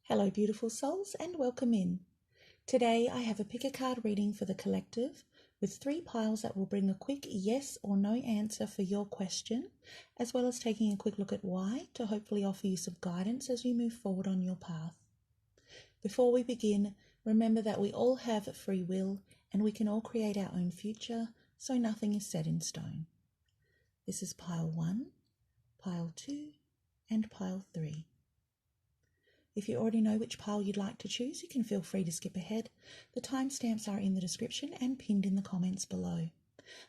Hello beautiful souls and welcome in. Today I have a pick a card reading for the collective with 3 piles that will bring a quick yes or no answer for your question, as well as taking a quick look at why to hopefully offer you some guidance as you move forward on your path. Before we begin, remember that we all have free will and we can all create our own future, so nothing is set in stone. This is pile 1, pile 2 and pile 3. If you already know which pile you'd like to choose, you can feel free to skip ahead. The timestamps are in the description and pinned in the comments below.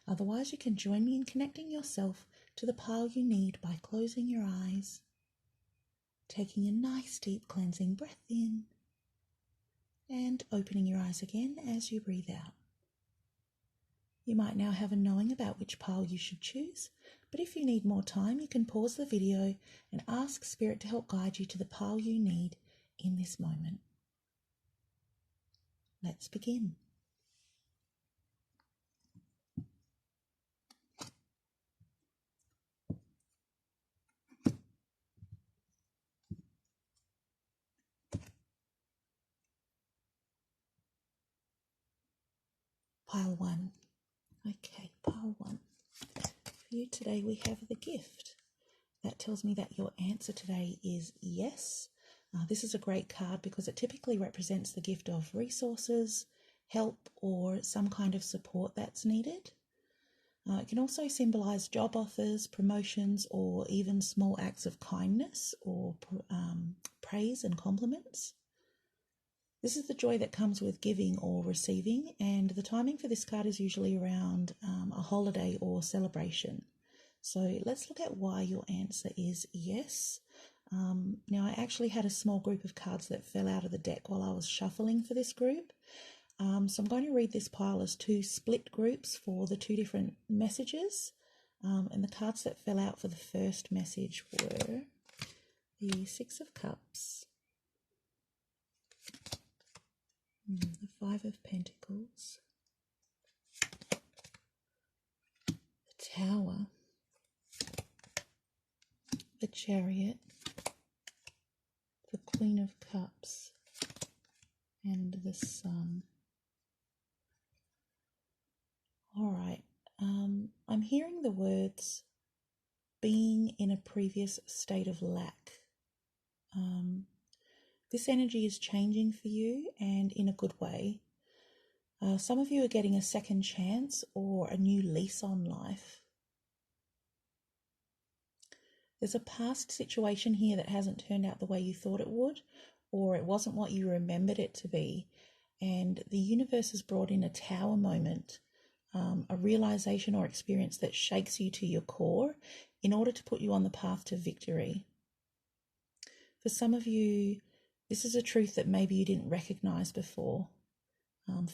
Otherwise, you can join me in connecting yourself to the pile you need by closing your eyes, taking a nice deep cleansing breath in, and opening your eyes again as you breathe out. You might now have a knowing about which pile you should choose, but if you need more time, you can pause the video and ask Spirit to help guide you to the pile you need in this moment. Let's begin. Pile 1. Okay, pile 1. For you today we have the gift. That tells me that your answer today is yes. This is a great card because it typically represents the gift of resources, help, or some kind of support that's needed. It can also symbolize job offers, promotions, or even small acts of kindness or praise and compliments. This is the joy that comes with giving or receiving, and the timing for this card is usually around a holiday or celebration. So let's look at why your answer is yes. Now, I actually had a small group of cards that fell out of the deck while I was shuffling for this group. So I'm going to read this pile as 2 split groups for the 2 different messages. And the cards that fell out for the first message were the 6 of Cups, the 5 of Pentacles, the Tower, the Chariot, the Queen of Cups, and the Sun. All right, I'm hearing the words being in a previous state of lack. This energy is changing for you and in a good way. Some of you are getting a second chance or a new lease on life. There's a past situation here that hasn't turned out the way you thought it would, or it wasn't what you remembered it to be, and the universe has brought in a tower moment, a realization or experience that shakes you to your core in order to put you on the path to victory. For some of you, this is a truth that maybe you didn't recognize before.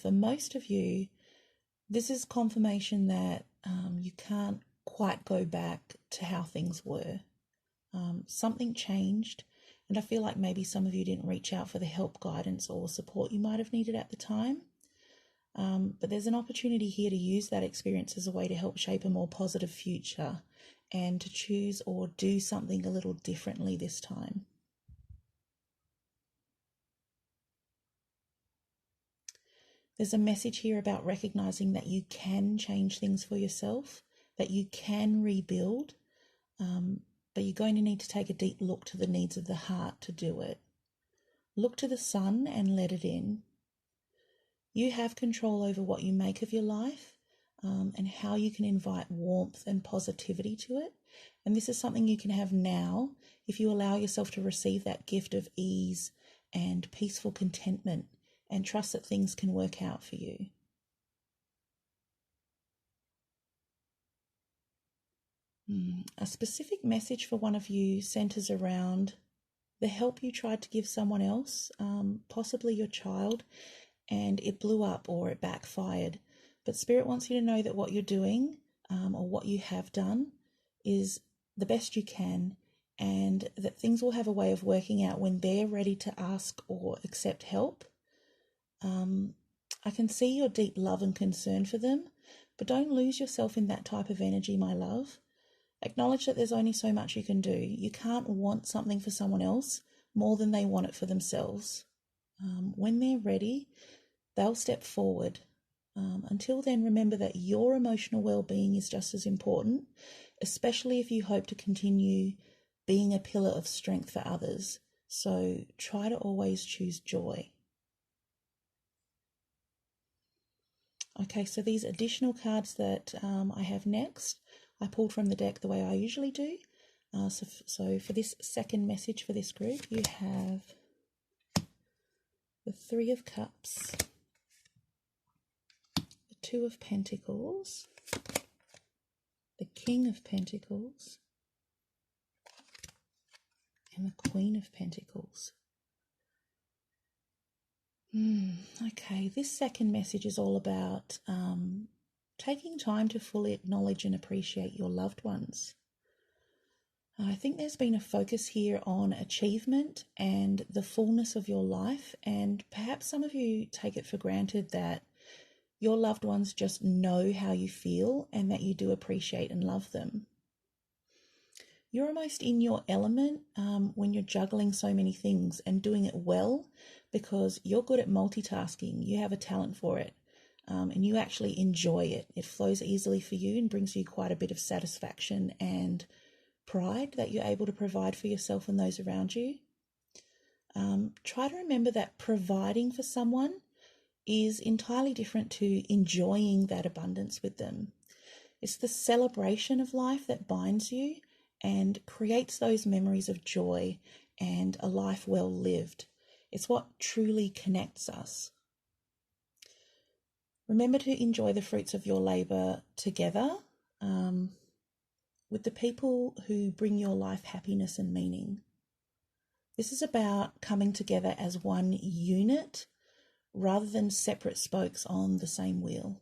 For most of you, this is confirmation that you can't quite go back to how things were. Something changed, and I feel like maybe some of you didn't reach out for the help, guidance, or support you might have needed at the time. But there's an opportunity here to use that experience as a way to help shape a more positive future and to choose or do something a little differently this time. There's a message here about recognizing that you can change things for yourself, that you can rebuild, but you're going to need to take a deep look to the needs of the heart to do it. Look to the sun and let it in. You have control over what you make of your life and how you can invite warmth and positivity to it. And this is something you can have now if you allow yourself to receive that gift of ease and peaceful contentment and trust that things can work out for you. A specific message for one of you centers around the help you tried to give someone else, possibly your child, and it blew up or it backfired. But Spirit wants you to know that what you're doing or what you have done is the best you can, and that things will have a way of working out when they're ready to ask or accept help. I can see your deep love and concern for them, but don't lose yourself in that type of energy, my love. Acknowledge that there's only so much you can do. You can't want something for someone else more than they want it for themselves. When they're ready, they'll step forward. Until then, remember that your emotional well-being is just as important, especially if you hope to continue being a pillar of strength for others. So try to always choose joy. Okay, so these additional cards that I have next, I pulled from the deck the way I usually do. So for this second message for this group, you have the Three of Cups, the Two of Pentacles, the King of Pentacles, and the Queen of Pentacles. Okay, this second message is all about taking time to fully acknowledge and appreciate your loved ones. I think there's been a focus here on achievement and the fullness of your life, and perhaps some of you take it for granted that your loved ones just know how you feel and that you do appreciate and love them. You're almost in your element when you're juggling so many things and doing it well, because you're good at multitasking. You have a talent for it, and you actually enjoy it. It flows easily for you and brings you quite a bit of satisfaction and pride that you're able to provide for yourself and those around you. Try to remember that providing for someone is entirely different to enjoying that abundance with them. It's the celebration of life that binds you and creates those memories of joy and a life well lived. It's what truly connects us. Remember to enjoy the fruits of your labour together with the people who bring your life happiness and meaning. This is about coming together as one unit rather than separate spokes on the same wheel.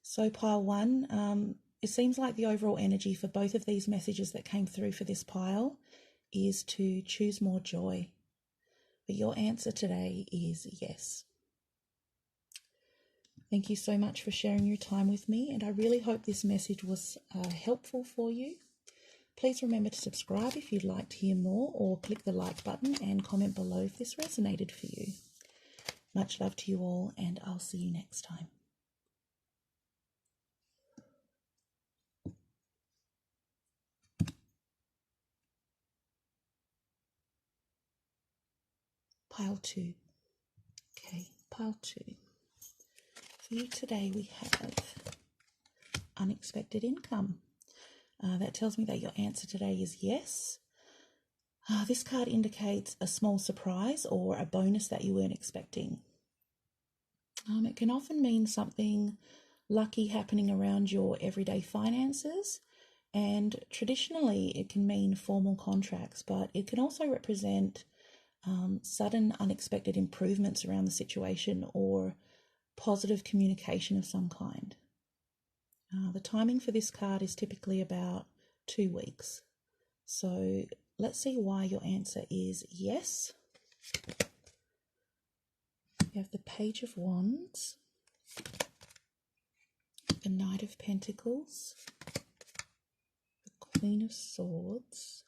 So pile one, it seems like the overall energy for both of these messages that came through for this pile is to choose more joy. But your answer today is yes. Thank you so much for sharing your time with me, and I really hope this message was helpful for you. Please remember to subscribe if you'd like to hear more, or click the like button and comment below if this resonated for you. Much love to you all, and I'll see you next time. Pile two. Okay, pile two. For you today we have unexpected income. That tells me that your answer today is yes. This card indicates a small surprise or a bonus that you weren't expecting. It can often mean something lucky happening around your everyday finances, and traditionally it can mean formal contracts, but it can also represent sudden unexpected improvements around the situation or positive communication of some kind. The timing for this card is typically about 2 weeks. So let's see why your answer is yes. You have the Page of Wands, the Knight of Pentacles, the Queen of Swords,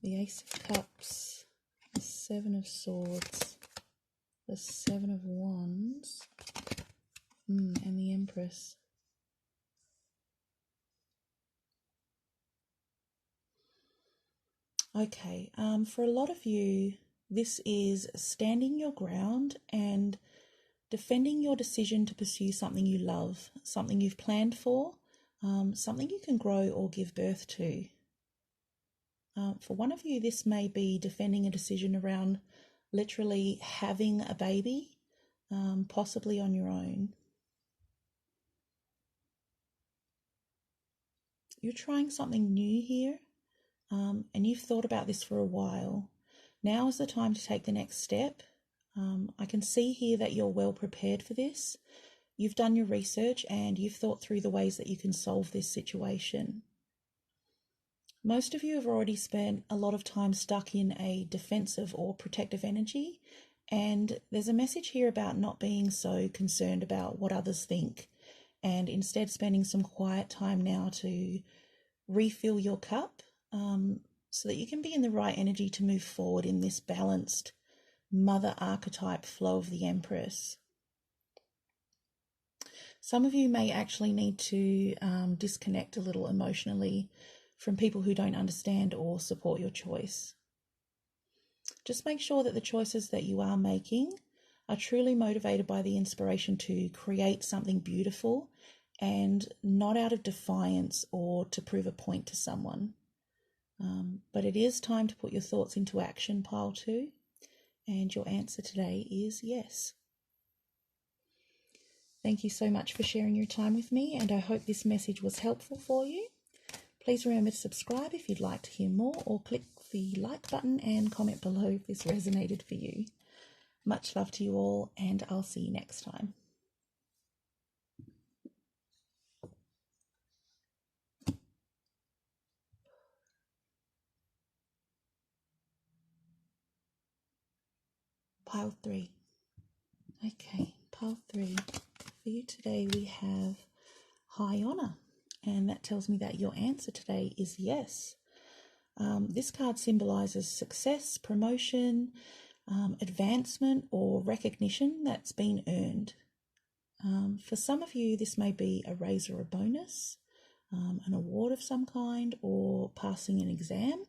the Ace of Cups, the Seven of Swords, the Seven of Wands, and the Empress. Okay, for a lot of you, this is standing your ground and defending your decision to pursue something you love, something you've planned for, something you can grow or give birth to. For one of you, this may be defending a decision around literally having a baby, possibly on your own. You're trying something new here, and you've thought about this for a while. Now is the time to take the next step. I can see here that you're well prepared for this. You've done your research and you've thought through the ways that you can solve this situation. Most of you have already spent a lot of time stuck in a defensive or protective energy, and there's a message here about not being so concerned about what others think and instead spending some quiet time now to refill your cup, so that you can be in the right energy to move forward in this balanced mother archetype flow of the Empress. Some of you may actually need to disconnect a little emotionally from people who don't understand or support your choice. Just make sure that the choices that you are making are truly motivated by the inspiration to create something beautiful and not out of defiance or to prove a point to someone. But it is time to put your thoughts into action, pile 2, and your answer today is yes. Thank you so much for sharing your time with me, and I hope this message was helpful for you. Please remember to subscribe if you'd like to hear more, or click the like button and comment below if this resonated for you. Much love to you all, and I'll see you next time. Pile 3. Okay, pile 3. For you today we have high honor, and that tells me that your answer today is yes. This card symbolizes success, promotion, advancement, or recognition that's been earned. For some of you, this may be a raise or a bonus, an award of some kind, or passing an exam.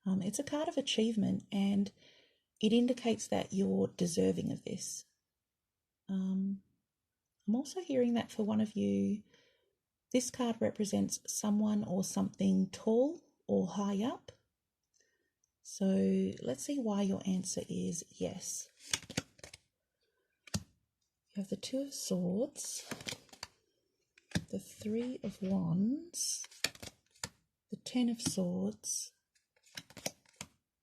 It's a card of achievement, and it indicates that you're deserving of this. I'm also hearing that for one of you, this card represents someone or something tall or high up. So let's see why your answer is yes. You have the 2 of Swords, the 3 of Wands, the 10 of Swords,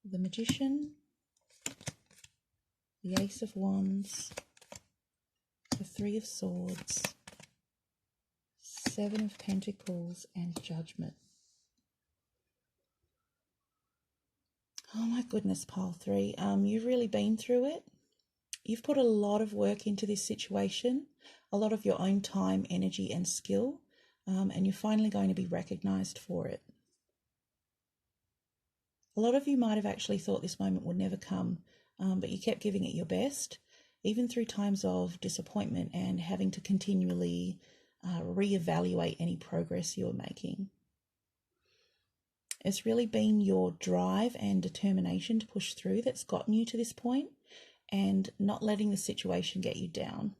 the Magician, the Ace of Wands, the 3 of Swords, 7 of Pentacles, and Judgment. Oh my goodness, pile 3. You've really been through it. You've put a lot of work into this situation, a lot of your own time, energy, and skill, and you're finally going to be recognized for it. A lot of you might have actually thought this moment would never come, but you kept giving it your best, even through times of disappointment and having to continually reevaluate any progress you were making. It's really been your drive and determination to push through that's gotten you to this point, and not letting the situation get you down.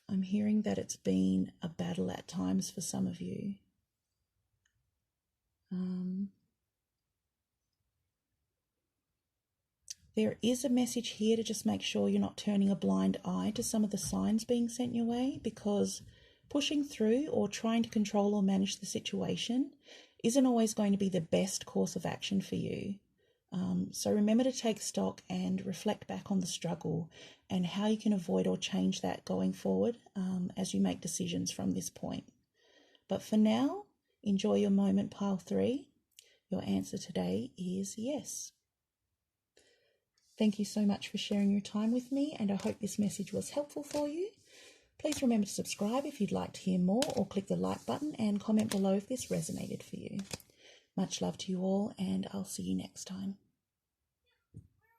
I'm hearing that it's been a battle at times for some of you. There is a message here to just make sure you're not turning a blind eye to some of the signs being sent your way, because pushing through or trying to control or manage the situation isn't always going to be the best course of action for you. So remember to take stock and reflect back on the struggle and how you can avoid or change that going forward as you make decisions from this point. But for now, enjoy your moment, pile 3. Your answer today is yes. Thank you so much for sharing your time with me, and I hope this message was helpful for you. Please remember to subscribe if you'd like to hear more, or click the like button and comment below if this resonated for you. Much love to you all, and I'll see you next time.